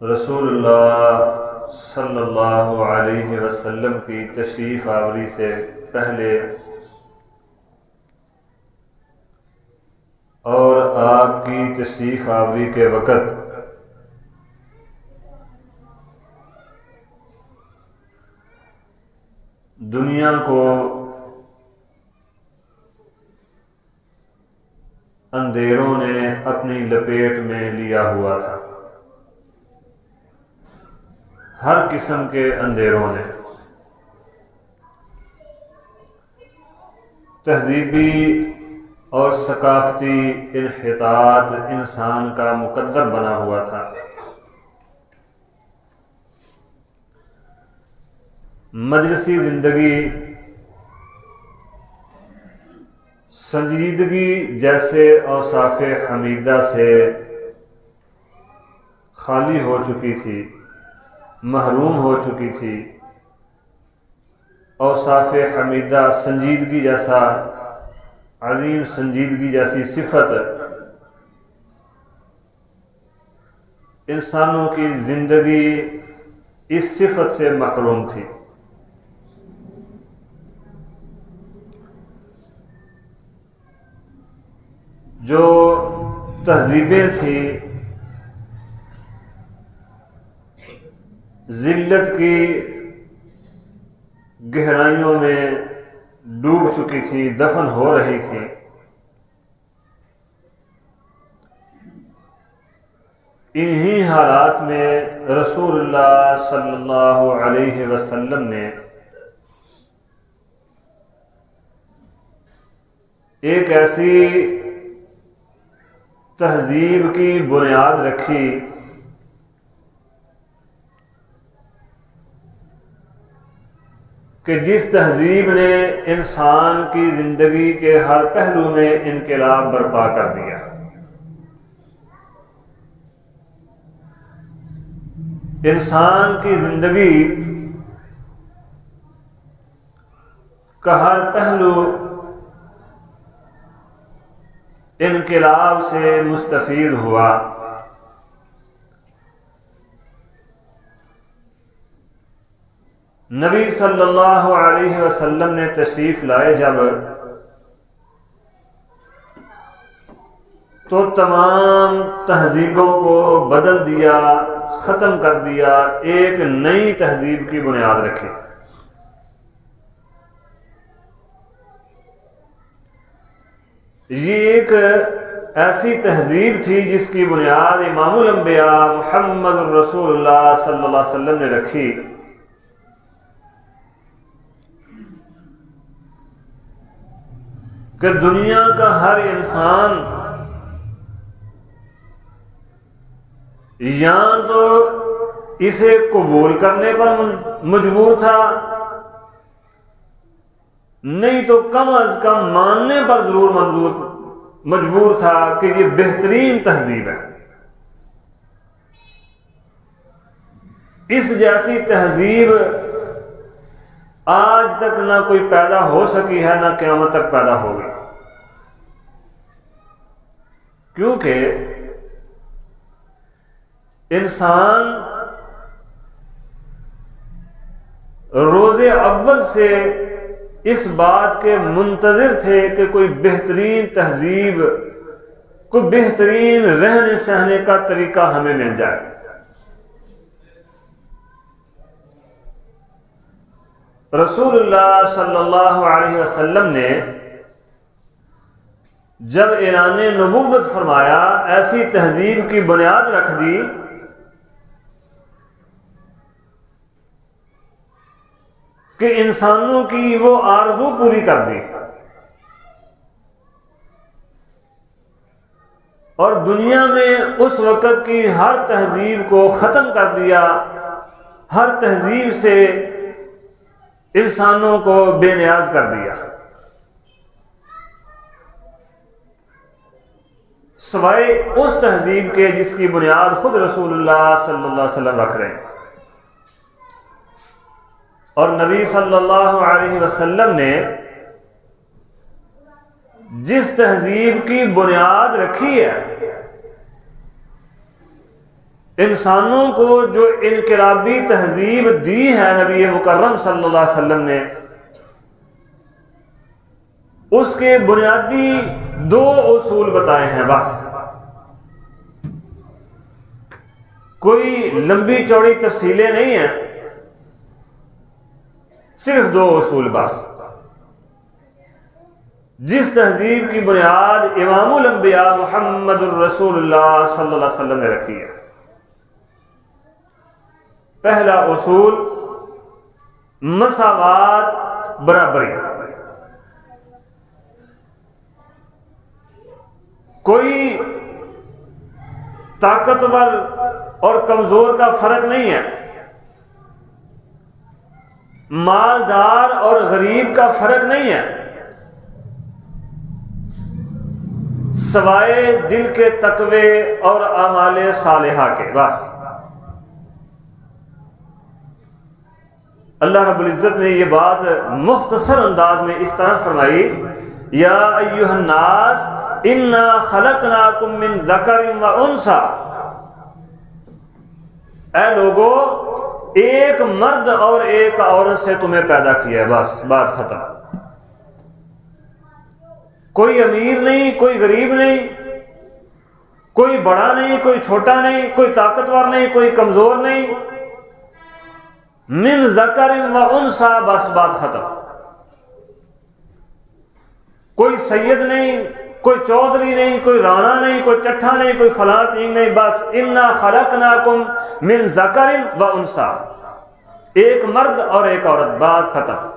رسول اللہ صلی اللہ علیہ وسلم کی تشریف آوری سے پہلے اور آپ کی تشریف آوری کے وقت دنیا کو اندھیروں نے اپنی لپیٹ میں لیا ہوا تھا، ہر قسم کے اندھیروں نے۔ تہذیبی اور ثقافتی انحطاط انسان کا مقدر بنا ہوا تھا۔ مجلسی زندگی سنجیدگی جیسے اوصاف حمیدہ سے خالی ہو چکی تھی، محروم ہو چکی تھی۔ اوصاف حمیدہ سنجیدگی جیسا عظیم سنجیدگی جیسی صفت انسانوں کی زندگی اس صفت سے محروم تھی۔ جو تہذیبیں تھیں ذلت کی گہرائیوں میں ڈوب چکی تھیں، دفن ہو رہی تھیں، انہی حالات میں رسول اللہ صلی اللہ علیہ وسلم نے ایک ایسی تہذیب کی بنیاد رکھی کہ جس تہذیب نے انسان کی زندگی کے ہر پہلو میں انقلاب برپا کر دیا۔ انسان کی زندگی کا ہر پہلو انقلاب سے مستفید ہوا۔ نبی صلی اللہ علیہ وسلم نے تشریف لائے جب، تو تمام تہذیبوں کو بدل دیا، ختم کر دیا، ایک نئی تہذیب کی بنیاد رکھی۔ یہ ایک ایسی تہذیب تھی جس کی بنیاد امام الانبیاء محمد رسول اللہ صلی اللہ علیہ وسلم نے رکھی۔ کہ دنیا کا ہر انسان یا تو اسے قبول کرنے پر مجبور تھا، نہیں تو کم از کم ماننے پر ضرور مجبور تھا کہ یہ بہترین تہذیب ہے۔ اس جیسی تہذیب آج تک نہ کوئی پیدا ہو سکی ہے، نہ قیامت تک پیدا ہوگی، کیونکہ انسان روز اول سے اس بات کے منتظر تھے کہ کوئی بہترین تہذیب، کوئی بہترین رہنے سہنے کا طریقہ ہمیں مل جائے۔ رسول اللہ صلی اللہ علیہ وسلم نے جب اعلان نبوت فرمایا، ایسی تہذیب کی بنیاد رکھ دی کہ انسانوں کی وہ آرزو پوری کر دی اور دنیا میں اس وقت کی ہر تہذیب کو ختم کر دیا، ہر تہذیب سے انسانوں کو بے نیاز کر دیا، سوائے اس تہذیب کے جس کی بنیاد خود رسول اللہ صلی اللہ علیہ وسلم رکھ رہے ہیں۔ اور نبی صلی اللہ علیہ وسلم نے جس تہذیب کی بنیاد رکھی ہے انسانوں کو جو انقلابی تہذیب دی ہے نبی مکرم صلی اللہ علیہ وسلم نے، اس کے بنیادی 2 اصول بتائے ہیں بس، کوئی لمبی چوڑی تفصیلیں نہیں ہیں، صرف 2 اصول بس، جس تہذیب کی بنیاد امام الانبیاء محمد الرسول اللہ صلی اللہ علیہ وسلم نے رکھی ہے۔ پہلا اصول مساوات، برابری۔ کوئی طاقتور اور کمزور کا فرق نہیں ہے، مالدار اور غریب کا فرق نہیں ہے، سوائے دل کے تقوی اور اعمال صالحہ کے، بس۔ اللہ رب العزت نے یہ بات مختصر انداز میں اس طرح فرمائی، یا ایھا الناس انا خلقناکم من ذکر و انثی، اے لوگو ایک مرد اور ایک عورت سے تمہیں پیدا کیا ہے، بس بات ختم۔ کوئی امیر نہیں، کوئی غریب نہیں، کوئی بڑا نہیں، کوئی چھوٹا نہیں، کوئی طاقتور نہیں، کوئی کمزور نہیں، من ذکر و انثی، بس بات ختم۔ کوئی سید نہیں، کوئی چودھری نہیں، کوئی رانا نہیں، کوئی چٹھا نہیں، کوئی فلاں تین نہیں، بس انا خلقناکم من ذکر و انثی، ایک مرد اور ایک عورت، بات ختم۔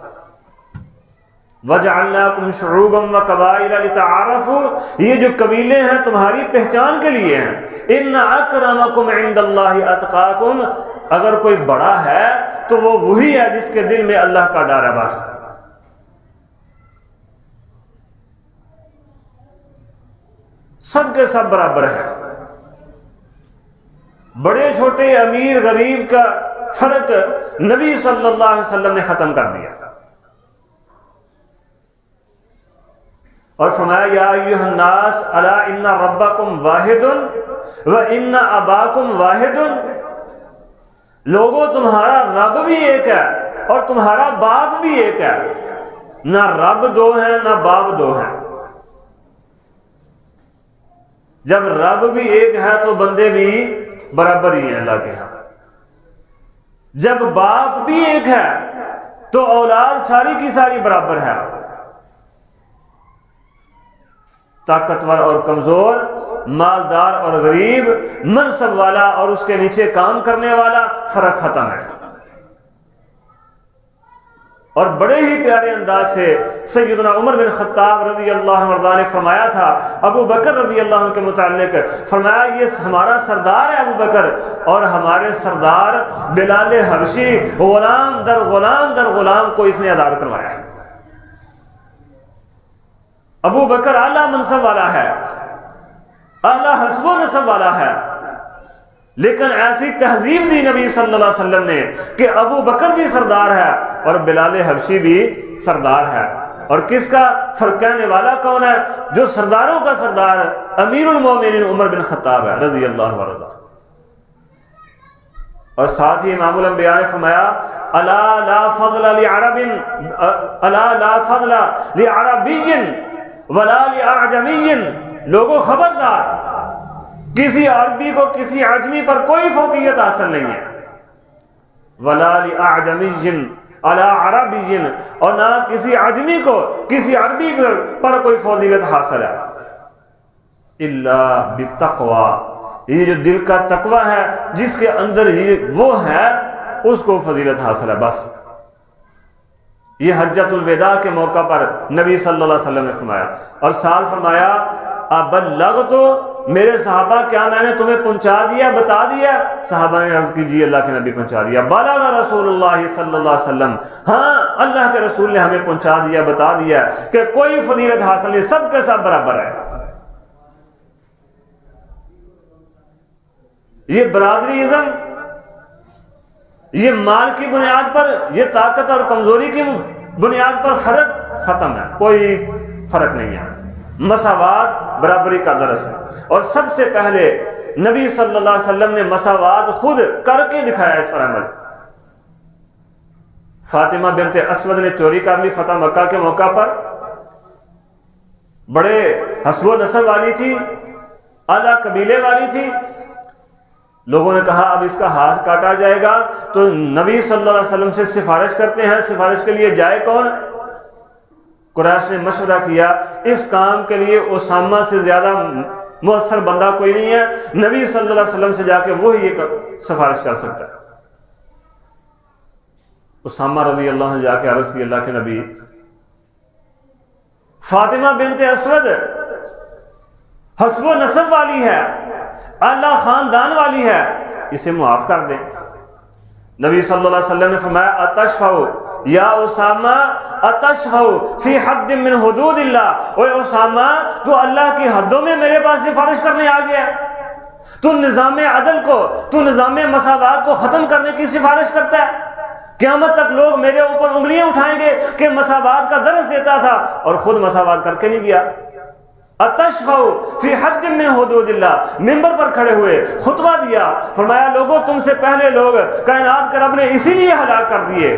وَجَعَلْنَاكُمْ شُعُوبًا وَقَبَائِلَ لِتَعَارَفُوا، یہ جو قبیلے ہیں تمہاری پہچان کے لیے ہیں۔ إِنَّ أَكْرَمَكُمْ عِنْدَ اللَّهِ أَتْقَاكُمْ، اگر کوئی بڑا ہے تو وہ وہی ہے جس کے دل میں اللہ کا ڈر ہے، بس۔ سب کے سب برابر ہے، بڑے چھوٹے، امیر غریب کا فرق نبی صلی اللہ علیہ وسلم نے ختم کر دیا، اور فرمایا یا ایھا الناس الا ان ربکم واحد و ان اباکم واحد، لوگوں تمہارا رب بھی ایک ہے اور تمہارا باپ بھی ایک ہے، نہ رب 2 ہیں نہ باپ 2 ہیں۔ جب رب بھی ایک ہے تو بندے بھی برابر ہی ہیں اللہ کے ہاں، جب باپ بھی ایک ہے تو اولاد ساری کی ساری برابر ہے، طاقتور اور کمزور، مالدار اور غریب، منصب والا اور اس کے نیچے کام کرنے والا، فرق ختم ہے۔ اور بڑے ہی پیارے انداز سے سیدنا عمر بن خطاب رضی اللہ عنہ نے فرمایا تھا ابو بکر رضی اللہ عنہ کے متعلق، فرمایا یہ ہمارا سردار ہے ابو بکر، اور ہمارے سردار بلال حبشی غلام در غلام کو اس نے آزاد کروایا ہے۔ ابو بکر اعلیٰ منصب والا ہے، اعلیٰ حسب و نسب والا ہے، لیکن ایسی تہذیب دی نبی صلی اللہ علیہ وسلم نے کہ ابو بکر بھی سردار ہے اور بلال حبشی بھی سردار ہے۔ اور کس کا فرق کہنے والا کون ہے؟ جو سرداروں کا سردار امیر المومنین عمر بن خطاب ہے رضی اللہ عنہ۔ اور ساتھ ہی امام الانبیاء نے فرمایا الا لا فضل لعرب، الا لا فضل لعربی ولا لأعجمی، لوگوں خبردار، کسی عربی کو کسی عجمی پر کوئی فوقیت حاصل نہیں ہے، ولا لأعجمی علی عربی، اور نہ کسی عجمی کو کسی عربی پر کوئی فضیلت حاصل ہے، الا بالتقوی، یہ جو دل کا تقوی ہے جس کے اندر یہ وہ ہے اس کو فضیلت حاصل ہے، بس۔ یہ حجۃ الوداع کے موقع پر نبی صلی اللہ علیہ وسلم نے فرمایا، اور ساتھ فرمایا ابلغتو، میرے صحابہ کیا میں نے تمہیں پہنچا دیا، بتا دیا؟ صحابہ نے عرض کی جی اللہ کے نبی پہنچا دیا۔ بلغ رسول اللہ صلی اللہ علیہ وسلم، ہاں اللہ کے رسول نے ہمیں پہنچا دیا، بتا دیا کہ کوئی فضیلت حاصل نہیں، سب کے سب برابر ہے۔ یہ برادری ازم، یہ مال کی بنیاد پر، یہ طاقت اور کمزوری کی بنیاد پر فرق ختم ہے، کوئی فرق نہیں ہے، مساوات برابری کا درس ہے۔ اور سب سے پہلے نبی صلی اللہ علیہ وسلم نے مساوات خود کر کے دکھایا اس پر عمل۔ فاطمہ بنت اسود نے چوری کر لی فتح مکہ کے موقع پر، بڑے حسب و نسب والی تھی، اعلیٰ قبیلے والی تھی، لوگوں نے کہا اب اس کا ہاتھ کاٹا جائے گا، تو نبی صلی اللہ علیہ وسلم سے سفارش کرتے ہیں، سفارش کے لیے جائے کون؟ قریش نے مشورہ کیا اس کام کے لیے اسامہ سے زیادہ مؤثر بندہ کوئی نہیں ہے، نبی صلی اللہ علیہ وسلم سے جا کے وہی یہ سفارش کر سکتا ہے۔ اسامہ رضی اللہ عنہ جا کے عرض کی اللہ کے نبی، فاطمہ بنت اسود حسب و نسب والی ہے، اعلیٰ خاندان والی ہے، اسے معاف کر دیں۔ نبی صلی اللہ علیہ وسلم نے فرمایا اتشفع یا اسامہ اتشفع فی حد من حدود اللہ، اوے اسامہ تو اللہ کی حدوں میں میرے پاس سفارش کرنے آ گیا، تو نظام عدل کو، تو نظام مساوات کو ختم کرنے کی سفارش کرتا ہے۔ قیامت تک لوگ میرے اوپر انگلیاں اٹھائیں گے کہ مساوات کا درس دیتا تھا اور خود مساوات کر کے نہیں گیا۔ اتشفع فی حد من حدود اللہ، منبر پر کھڑے ہوئے خطبہ دیا، فرمایا لوگوں تم سے پہلے لوگ کائنات کے رب نے اسی لیے ہلاک کر دیے،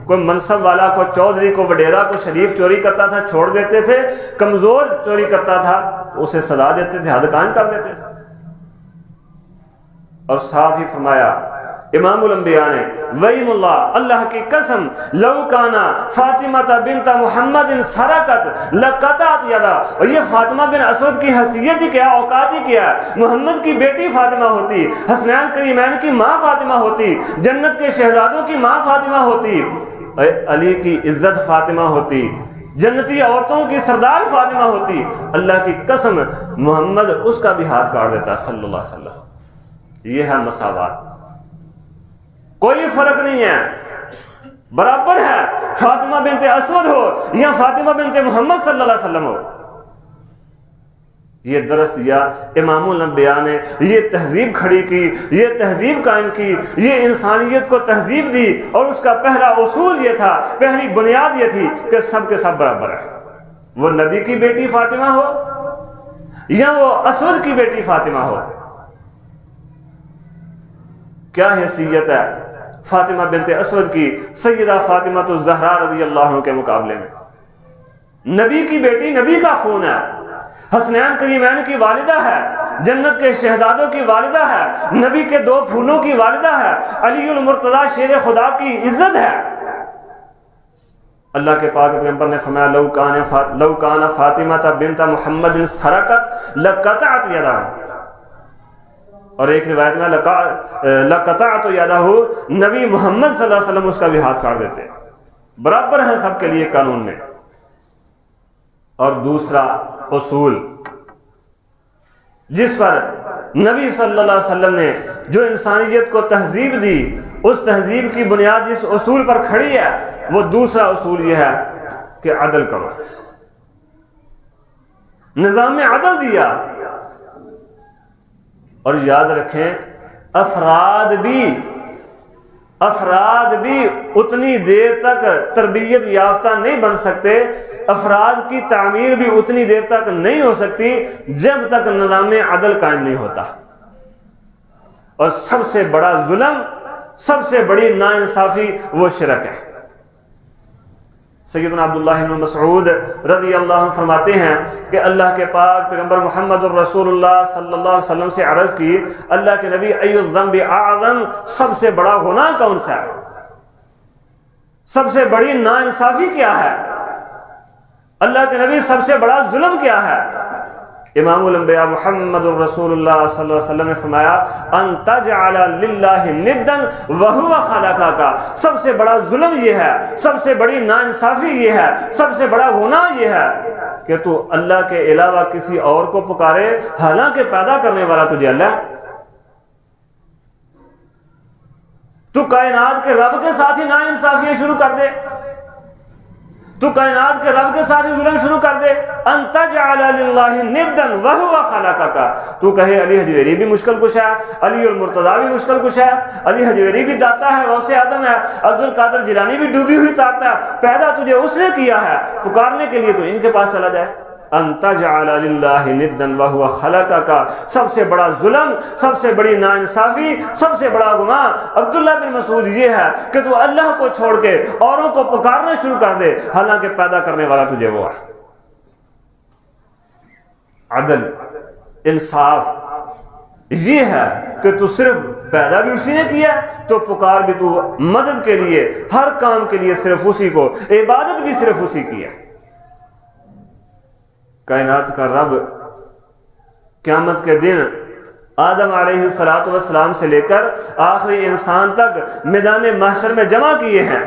کوئی منصب والا، کوئی چودھری، کوئی وڈیرا، کوئی شریف چوری کرتا تھا چھوڑ دیتے تھے، کمزور چوری کرتا تھا اسے سزا دیتے تھے، حد قائم کر دیتے تھے۔ اور ساتھ ہی فرمایا امام الانبیاء نے وَإِمُ اللَّهِ، اللہ کی قسم، لَوْ كَانَ فاطمہ بنت محمد سرقت لَقَطَعَتْ يَدَهَا، اور یہ فاطمہ بن اسود کی حیثیت ہی کیا، اوقات ہی کیا، محمد کی بیٹی فاطمہ ہوتی، حسنین کریمین کی ماں فاطمہ ہوتی، جنت کے شہزادوں کی ماں فاطمہ ہوتی، علی کی عزت فاطمہ ہوتی، جنتی عورتوں کی سردار فاطمہ ہوتی، اللہ کی قسم محمد اس کا بھی ہاتھ کاٹ دیتا صلی اللہ علیہ وسلم۔ یہ ہے مساوات، کوئی فرق نہیں ہے، برابر ہے، فاطمہ بنت اسود ہو یا فاطمہ بنت محمد صلی اللہ علیہ وسلم ہو۔ یہ درس دیا امام الانبیاء نے، یہ تہذیب کھڑی کی، یہ تہذیب قائم کی، یہ انسانیت کو تہذیب دی، اور اس کا پہلا اصول یہ تھا، پہلی بنیاد یہ تھی کہ سب کے سب برابر ہے، وہ نبی کی بیٹی فاطمہ ہو یا وہ اسود کی بیٹی فاطمہ ہو۔ کیا حیثیت ہے فاطمہ بنت اسود کی سیدہ فاطمہ الزہرا رضی اللہ عنہ کے مقابلے میں؟ نبی کی بیٹی، نبی کا خون ہے، حسنین کریمین کی والدہ ہے، جنت کے شہزادوں کی والدہ ہے، نبی کے دو پھولوں کی والدہ ہے، علی المرتضی شیر خدا کی عزت ہے۔ اللہ کے پاک پیغمبر نے فرمایا لو کان فاطمہ بنت محمد سرقت لقطعت یدہا، اور ایک روایت میں لقطعت یدہ، نبی محمد صلی اللہ علیہ وسلم اس کا بھی ہاتھ کاٹ دیتے، برابر ہیں سب کے لیے قانون میں۔ اور دوسرا اصول جس پر نبی صلی اللہ علیہ وسلم نے جو انسانیت کو تہذیب دی، اس تہذیب کی بنیاد جس اصول پر کھڑی ہے، وہ دوسرا اصول یہ ہے کہ عدل کرو، نظام عدل دیا۔ اور یاد رکھیں افراد بھی اتنی دیر تک تربیت یافتہ نہیں بن سکتے، افراد کی تعمیر بھی اتنی دیر تک نہیں ہو سکتی جب تک نظام عدل قائم نہیں ہوتا۔ اور سب سے بڑا ظلم، سب سے بڑی ناانصافی وہ شرک ہے۔ سیدنا عبداللہ بن مسعود رضی اللہ عنہ فرماتے ہیں کہ اللہ کے پاک پیغمبر محمد الرسول اللہ صلی اللہ علیہ وسلم سے عرض کی، اللہ کے نبی ای الذنب اعظم، سب سے بڑا گناہ کون سا ہے، سب سے بڑی ناانصافی کیا ہے، اللہ کے نبی سب سے بڑا ظلم کیا ہے؟ امام الانبیاء محمد الرسول اللہ صلی اللہ علیہ وسلم نے فرمایا ان تجعل للہ ندا وہو خلقک، سب سے بڑا ظلم یہ ہے، سب سے بڑی ناانصافی یہ ہے، سب سے بڑا گناہ یہ ہے کہ تو اللہ کے علاوہ کسی اور کو پکارے، حالانکہ پیدا کرنے والا تجھے اللہ ہے۔ تو کائنات کے رب کے ساتھ ہی ناانصافیاں شروع کر دے، تو کائنات کے رب کے ساتھ ہی ظلم شروع کر دے۔ ان تجعل للہ ندا وہو خلقک، تو کہے علی حجویری بھی مشکل کشا ہے، علی المرتضی بھی مشکل کشا ہے، علی حجویری بھی داتا ہے، غوث اعظم ہے، عبد القادر جیلانی بھی ڈوبی ہوئی تارتا ہے، پیدا تجھے اس نے کیا ہے، پکارنے کے لیے تو ان کے پاس چلا جائے۔ ان تجعل للہ ندا وہو خلقک، سب سے بڑا ظلم، سب سے بڑی ناانصافی، سب سے بڑا گناہ عبداللہ بن مسعود یہ ہے کہ تو اللہ کو چھوڑ کے اوروں کو پکارنا شروع کر دے، حالانکہ پیدا کرنے والا تجھے وہ ہے۔ عدل، انصاف یہ ہے کہ تو صرف پیدا بھی اسی نے کیا تو پکار بھی تو مدد کے لیے، ہر کام کے لیے صرف اسی کو، عبادت بھی صرف اسی کی ہے۔ کائنات کا رب قیامت کے دن آدم علیہ السلام سے لے کر آخری انسان تک میدان محشر میں جمع کیے ہیں،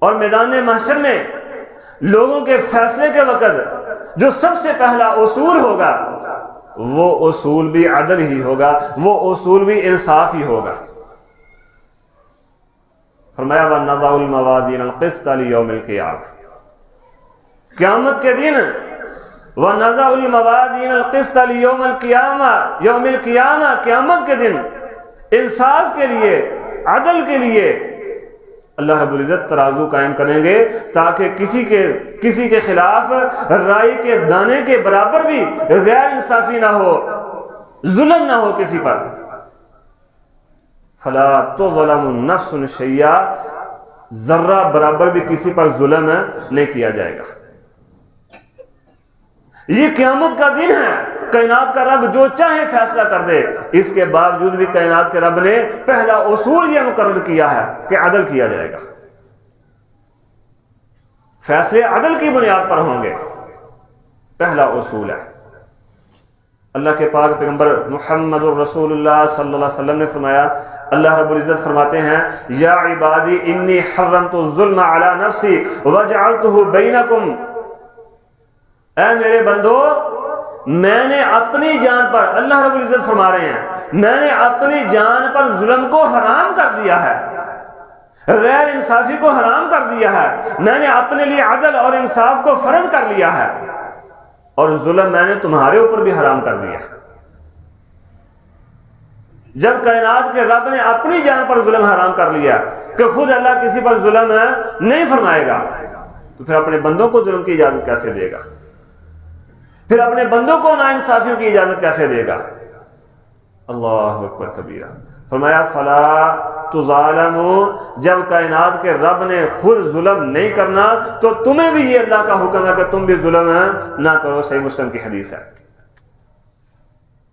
اور میدان محشر میں لوگوں کے فیصلے کے وقت جو سب سے پہلا اصول ہوگا وہ اصول بھی عدل ہی ہوگا، وہ اصول بھی انصاف ہی ہوگا۔ فرمایا وَنَضَعُ الْمَوَازِينَ الْقِسْطَ لِيَوْمِ الْقِيَامَةِ، قیامت کے دن وَنَضَعُ الْمَوَازِينَ الْقِسْطَ لِيَوْمِ الْقِيَامَةِ، یوم القیامہ، قیامت کے دن انصاف کے لیے، عدل کے لیے اللہ رب العزت ترازو قائم کریں گے، تاکہ کسی کے خلاف رائی کے دانے کے برابر بھی غیر انصافی نہ ہو، ظلم نہ ہو کسی پر۔ فلا تظلم نفس شیئا، ذرہ برابر بھی کسی پر ظلم نہیں کیا جائے گا۔ یہ قیامت کا دن ہے، کائنات کا رب جو چاہے فیصلہ کر دے، اس کے باوجود بھی کائنات کے رب نے پہلا اصول یہ مقرر کیا ہے کہ عدل کیا جائے گا، فیصلے عدل کی بنیاد پر ہوں گے، پہلا اصول ہے۔ اللہ کے پاک پیغمبر محمد الرسول اللہ صلی اللہ علیہ وسلم نے فرمایا، اللہ رب العزت فرماتے ہیں یا عبادی انی حرمت الظلم علی نفسی وجعلتہ بینکم، اے میرے بندو میں نے اپنی جان پر، اللہ رب العزت فرما رہے ہیں میں نے اپنی جان پر ظلم کو حرام کر دیا ہے، غیر انصافی کو حرام کر دیا ہے، میں نے اپنے لیے عدل اور انصاف کو فرض کر لیا ہے، اور ظلم میں نے تمہارے اوپر بھی حرام کر دیا ہے۔ جب کائنات کے رب نے اپنی جان پر ظلم حرام کر لیا کہ خود اللہ کسی پر ظلم نہیں فرمائے گا، تو پھر اپنے بندوں کو ظلم کی اجازت کیسے دے گا؟ پھر اپنے بندوں کو ناانصافیوں کی اجازت کیسے دے گا؟ اللہ اکبر کبیرہ۔ فرمایا فلا تظالموا، جب کائنات کے رب نے خود ظلم نہیں کرنا تو تمہیں بھی یہ اللہ کا حکم ہے کہ تم بھی ظلم نہ کرو، صحیح مسلم کی حدیث ہے۔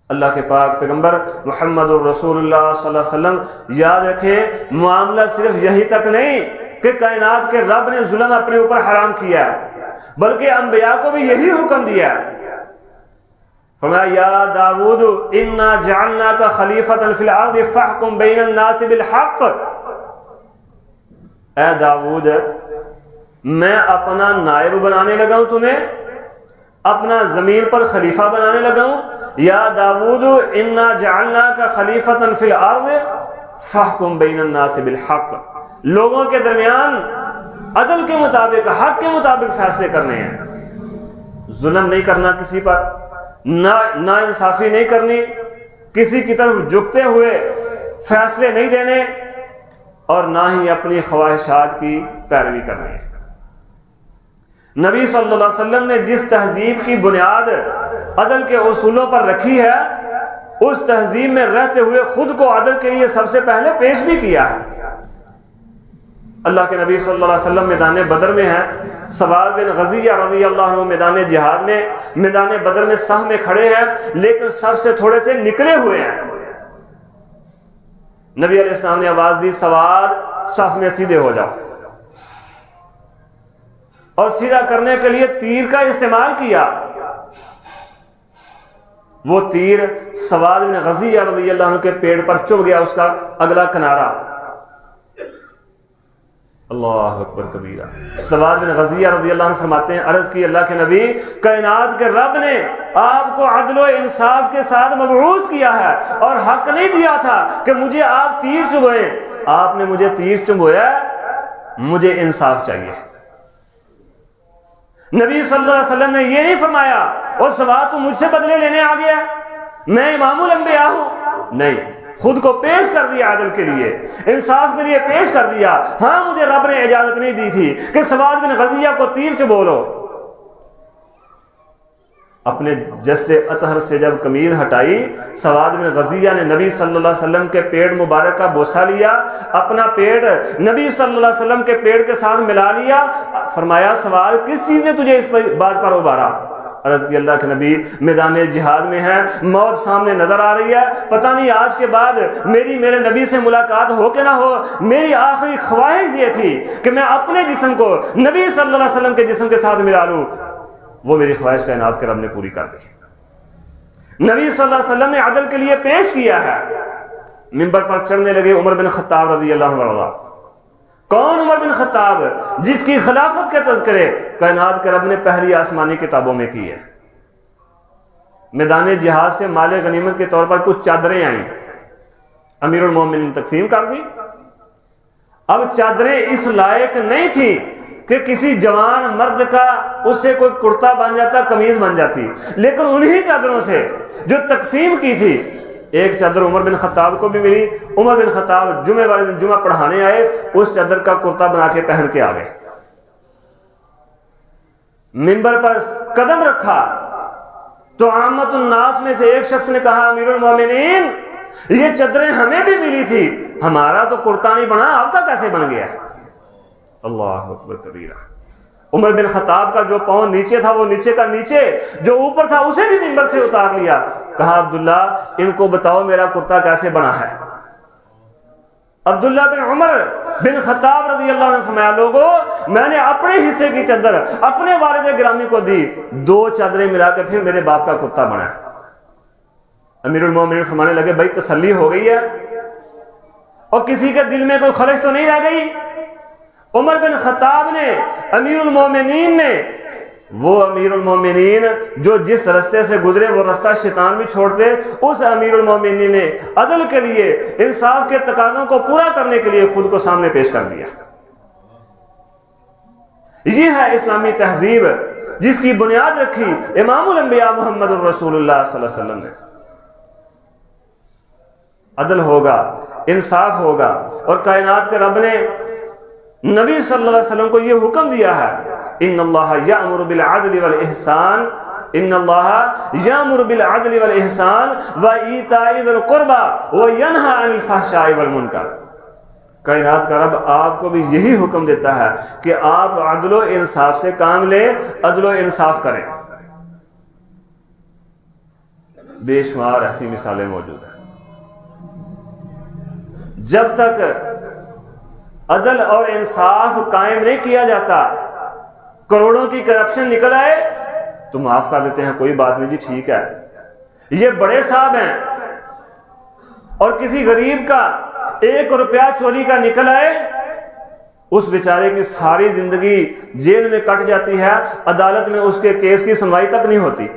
اللہ کے پاک پیغمبر محمد الرسول اللہ صلی اللہ علیہ وسلم یاد رکھیں، معاملہ صرف یہی تک نہیں کہ کائنات کے رب نے ظلم اپنے اوپر حرام کیا ہے، بلکہ انبیاء کو بھی یہی حکم دیا ہے۔ فرمایا یا داود انا جعلناک خلیفۃ فی الارض فاحکم بین الناس بالحق، اے داود میں اپنا نائب بنانے لگا ہوں، تمہیں اپنا زمین پر خلیفہ بنانے لگا ہوں۔ یا داود انا جعلناک خلیفۃ فی الارض فاحکم بین الناس بالحق، لوگوں کے درمیان عدل کے مطابق، حق کے مطابق فیصلے کرنے ہیں، ظلم نہیں کرنا کسی پر، نا انصافی نہیں کرنی، کسی کی طرف جھکتے ہوئے فیصلے نہیں دینے، اور نہ ہی اپنی خواہشات کی پیروی کرنی ہے۔ نبی صلی اللہ علیہ وسلم نے جس تہذیب کی بنیاد عدل کے اصولوں پر رکھی ہے، اس تہذیب میں رہتے ہوئے خود کو عدل کے لیے سب سے پہلے پیش بھی کیا ہے۔ اللہ کے نبی صلی اللہ علیہ وسلم میدان بدر میں ہیں، سواد بن غزیہ رضی اللہ عنہ میدان جہاد میں، میدان بدر میں صف میں کھڑے ہیں، لیکن صف سے تھوڑے سے نکلے ہوئے ہیں۔ نبی علیہ السلام نے آواز دی سواد صف میں سیدھے ہو جاؤ، اور سیدھا کرنے کے لیے تیر کا استعمال کیا۔ وہ تیر سواد بن غزیہ رضی اللہ عنہ کے پیڑ پر چبھ گیا، اس کا اگلا کنارہ۔ اللہ اکبر کبیرہ۔ سواد بن غزیہ رضی اللہ عنہ فرماتے ہیں عرض کی اللہ کے نبی، کائنات کے رب نے آپ کو عدل و انصاف کے ساتھ مبعوث کیا ہے، اور حق نہیں دیا تھا کہ مجھے آپ تیر چبھائیں، آپ نے مجھے تیر چبھایا، مجھے انصاف چاہیے۔ نبی صلی اللہ علیہ وسلم نے یہ نہیں فرمایا اور سواد تو مجھ سے بدلے لینے آ گیا، میں امام الانبیاء ہوں، نہیں، خود کو پیش کر دیا عدل کے لیے، انصاف کے لیے پیش کر دیا۔ ہاں مجھے رب نے اجازت نہیں دی تھی کہ سواد بن غزیہ کو تیر چبھو لو، اپنے جسد اطہر سے جب قمیض ہٹائی، سواد بن غزیہ نے نبی صلی اللہ علیہ وسلم کے پیٹ مبارک کا بوسہ لیا، اپنا پیٹ نبی صلی اللہ علیہ وسلم کے پیٹ کے ساتھ ملا لیا، فرمایا سواد کس چیز نے تجھے اس بات پر ابھارا؟ عرض کی اللہ کے نبی میدان جہاد میں ہے، موت سامنے نظر آ رہی ہے، پتہ نہیں آج کے بعد میرے نبی سے ملاقات ہو کہ نہ ہو، میری آخری خواہش یہ تھی کہ میں اپنے جسم کو نبی صلی اللہ علیہ وسلم کے جسم کے ساتھ ملا لوں۔ وہ میری خواہش کائنات کے رب نے پوری کر دی۔ نبی صلی اللہ علیہ وسلم نے عدل کے لیے پیش کیا ہے، منبر پر چڑھنے لگے عمر بن خطاب رضی اللہ عنہ۔ کون عمر بن خطاب؟ جس کی خلافت کے تذکرے کائنات کے رب نے پہلی آسمانی کتابوں میں کی ہے۔ میدان جہاد سے مال غنیمت کے طور پر کچھ چادریں آئیں، امیر المومنین نے تقسیم کر دی۔ اب چادریں اس لائق نہیں تھی کہ کسی جوان مرد کا اس سے کوئی کرتا بن جاتا، قمیض بن جاتی، لیکن انہی چادروں سے جو تقسیم کی تھی ایک چادر عمر بن خطاب کو بھی ملی۔ عمر بن خطاب جمعے والے دن جمعہ پڑھانے آئے، اس چادر کا کرتا بنا کے پہن کے آ گئے، منبر پر قدم رکھا تو عامت الناس میں سے ایک شخص نے کہا امیر المومنین یہ چادریں ہمیں بھی ملی تھی، ہمارا تو کرتا نہیں بنا، آپ کا کیسے بن گیا؟ اللہ اکبر کبیرہ۔ عمر بن خطاب کا جو پاؤں نیچے تھا وہ نیچے کا نیچے، جو اوپر تھا اسے بھی منبر سے اتار لیا۔ کہا عبداللہ ان کو بتاؤ میرا کرتا کیسے بنا ہے؟ عبداللہ بن عمر بن خطاب رضی اللہ عنہ فرمایا لوگو میں نے اپنے حصے کی چادر اپنے والد گرامی کو دی، 2 چادریں ملا کے پھر میرے باپ کا کرتا بنا۔ امیر المومنین فرمانے لگے بھائی تسلی ہو گئی ہے اور کسی کے دل میں کوئی خلش تو نہیں رہ گئی؟ عمر بن خطاب نے، امیر المومنین نے، وہ امیر المومنین جو جس رستے سے گزرے وہ رستہ شیطان بھی چھوڑتے، اس امیر المومنین نے عدل کے لیے، انصاف کے تقاضوں کو پورا کرنے کے لیے خود کو سامنے پیش کر دیا۔ یہ ہے اسلامی تہذیب جس کی بنیاد رکھی امام الانبیاء محمد الرسول اللہ صلی اللہ علیہ وسلم نے۔ عدل ہوگا، انصاف ہوگا، اور کائنات کے رب نے نبی صلی اللہ علیہ وسلم کو یہ حکم دیا ہے ان اللہ یأمر بالعدل والاحسان، ان اللہ یأمر بالعدل والاحسان وایتاء ذی القربى وینہی عن الفحشاء والمنکر۔ کائنات کا رب آپ کو بھی یہی حکم دیتا ہے کہ آپ عدل و انصاف سے کام لیں، عدل و انصاف کریں۔ بے شمار ایسی مثالیں موجود ہیں۔ جب تک عدل اور انصاف قائم نہیں کیا جاتا، کروڑوں کی کرپشن نکل آئے تو معاف کر دیتے ہیں، کوئی بات نہیں جی ٹھیک ہے، یہ بڑے صاحب ہیں، اور کسی غریب کا 1 روپیہ چوری کا نکل آئے، اس بیچارے کی ساری زندگی جیل میں کٹ جاتی ہے، عدالت میں اس کے کیس کی سنوائی تک نہیں ہوتی،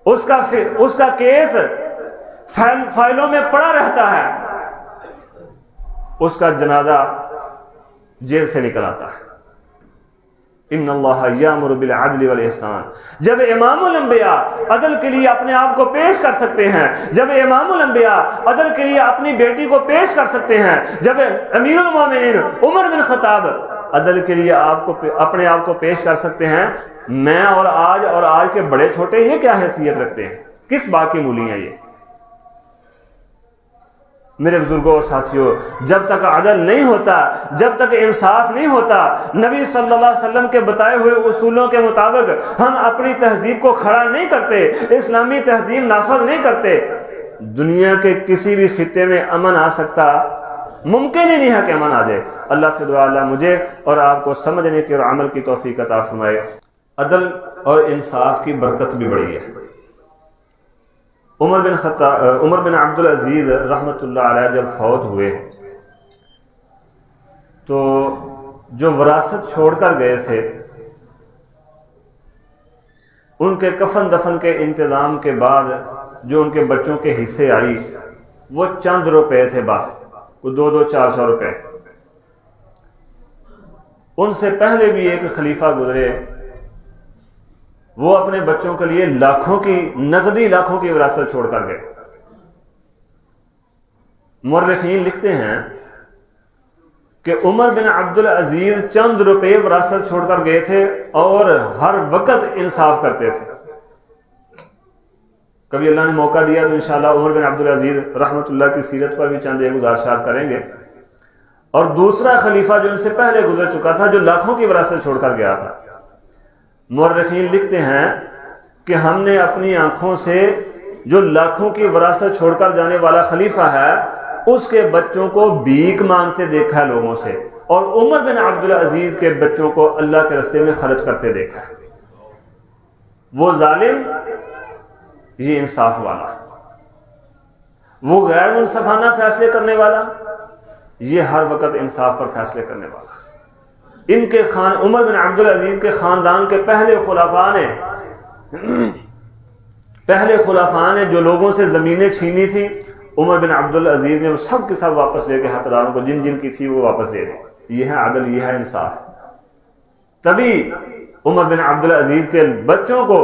اس کا کیس فائلوں میں پڑا رہتا ہے، اس کا جنازہ جیل سے نکل آتا ہے۔ ان اللہ یامر بالعدل والاحسان۔ جب امام الانبیاء عدل کے لیے اپنے آپ کو پیش کر سکتے ہیں، جب امام الانبیاء عدل کے لیے اپنی بیٹی کو پیش کر سکتے ہیں، جب امیر المومنین عمر بن خطاب عدل کے لیے اپنے آپ کو پیش کر سکتے ہیں، میں اور آج کے بڑے چھوٹے یہ کیا حیثیت رکھتے ہیں؟ کس بات کی مولی ہیں یہ؟ میرے بزرگوں اور ساتھیوں، جب تک عدل نہیں ہوتا، جب تک انصاف نہیں ہوتا، نبی صلی اللہ علیہ وسلم کے بتائے ہوئے اصولوں کے مطابق ہم اپنی تہذیب کو کھڑا نہیں کرتے، اسلامی تہذیب نافذ نہیں کرتے، دنیا کے کسی بھی خطے میں امن آ سکتا ممکن ہی نہیں ہے کہ امن آ جائے۔ اللہ سے دعا اللہ مجھے اور آپ کو سمجھنے کی اور عمل کی توفیق عطا فرمائے۔ عدل اور انصاف کی برکت بھی بڑی ہے۔ عمر بن عبدالعزیز رحمۃ اللہ علیہ جب فوت ہوئے تو جو وراثت چھوڑ کر گئے تھے، ان کے کفن دفن کے انتظام کے بعد جو ان کے بچوں کے حصے آئی وہ چند روپے تھے، بس 200-400 روپے۔ ان سے پہلے بھی ایک خلیفہ گزرے، وہ اپنے بچوں کے لیے نقدی لاکھوں کی وراثت چھوڑ کر گئے۔ مورخین لکھتے ہیں کہ عمر بن عبدالعزیز چند روپے وراثت چھوڑ کر گئے تھے اور ہر وقت انصاف کرتے تھے. کبھی اللہ نے موقع دیا تو انشاءاللہ عمر بن عبدالعزیز رحمۃ اللہ کی سیرت پر بھی چند ایک گزارشات کریں گے. اور دوسرا خلیفہ جو ان سے پہلے گزر چکا تھا، جو لاکھوں کی وراثت چھوڑ کر گیا تھا، مورخین لکھتے ہیں کہ ہم نے اپنی آنکھوں سے جو لاکھوں کی وراثت چھوڑ کر جانے والا خلیفہ ہے اس کے بچوں کو بھیک مانگتے دیکھا ہے لوگوں سے، اور عمر بن عبدالعزیز کے بچوں کو اللہ کے راستے میں خرچ کرتے دیکھا ہے. وہ ظالم، یہ انصاف والا. وہ غیر منصفانہ فیصلے کرنے والا، یہ ہر وقت انصاف پر فیصلے کرنے والا. ان کے عمر بن عبدالعزیز کے خاندان کے پہلے خلفاء نے جو لوگوں سے زمینیں چھینی تھیں، عمر بن عبدالعزیز نے وہ سب کے سب واپس لے کے حقداروں کو جن کی تھی وہ واپس دے دیں. یہ ہے عدل، یہ ہے انصاف. تبھی عمر بن عبدالعزیز کے بچوں کو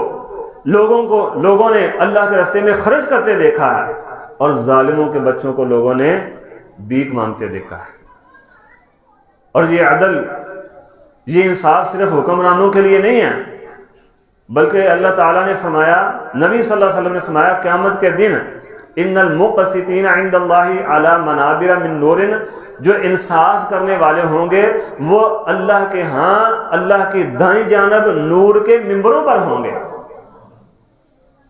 لوگوں نے اللہ کے راستے میں خرچ کرتے دیکھا ہے، اور ظالموں کے بچوں کو لوگوں نے بھیک مانگتے دیکھا ہے. اور یہ عدل، یہ انصاف صرف حکمرانوں کے لیے نہیں ہے، بلکہ اللہ تعالیٰ نے فرمایا، نبی صلی اللہ علیہ وسلم نے فرمایا، قیامت کے دن ان المقسطین عند اللہ علی منابر من نور، جو انصاف کرنے والے ہوں گے وہ اللہ کے ہاں اللہ کی دائیں جانب نور کے ممبروں پر ہوں گے.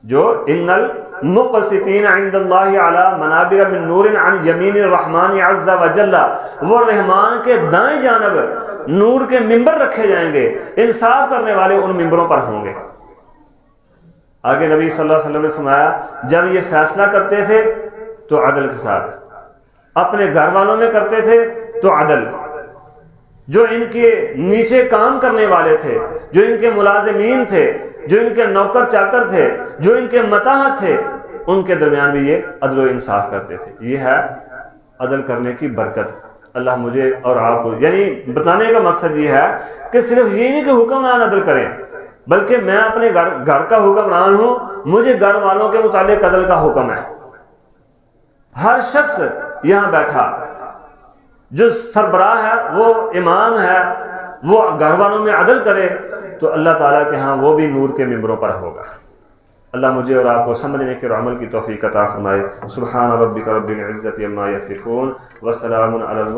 جو ان المقسطین عند اللہ علی منابر من نور عن یمین الرحمن عز وجل، وہ رحمان کے دائیں جانب نور کے ممبر رکھے جائیں گے، انصاف کرنے والے ان ممبروں پر ہوں گے. آگے نبی صلی اللہ علیہ وسلم نے فرمایا، جب یہ فیصلہ کرتے تھے تو عدل کے ساتھ، اپنے گھر والوں میں کرتے تھے تو عدل، جو ان کے نیچے کام کرنے والے تھے، جو ان کے ملازمین تھے، جو ان کے نوکر چاکر تھے، جو ان کے متاحت تھے، ان کے درمیان بھی یہ عدل و انصاف کرتے تھے. یہ ہے عدل کرنے کی برکت. اللہ مجھے اور آپ کو، یعنی بتانے کا مقصد یہ ہے کہ صرف یہ نہیں کہ حکمران عدل کریں، بلکہ میں اپنے گھر کا حکمران ہوں، مجھے گھر والوں کے متعلق عدل کا حکم ہے. ہر شخص یہاں بیٹھا جو سربراہ ہے، وہ امام ہے، وہ گھر والوں میں عدل کرے تو اللہ تعالیٰ کے ہاں وہ بھی نور کے ممبروں پر ہوگا. اللہ مجھے اور آپ کو سمجھنے کے اور عمل کی توفیق عطا فرمائے. سبحان ربک رب العزت عما یصفون وسلام علی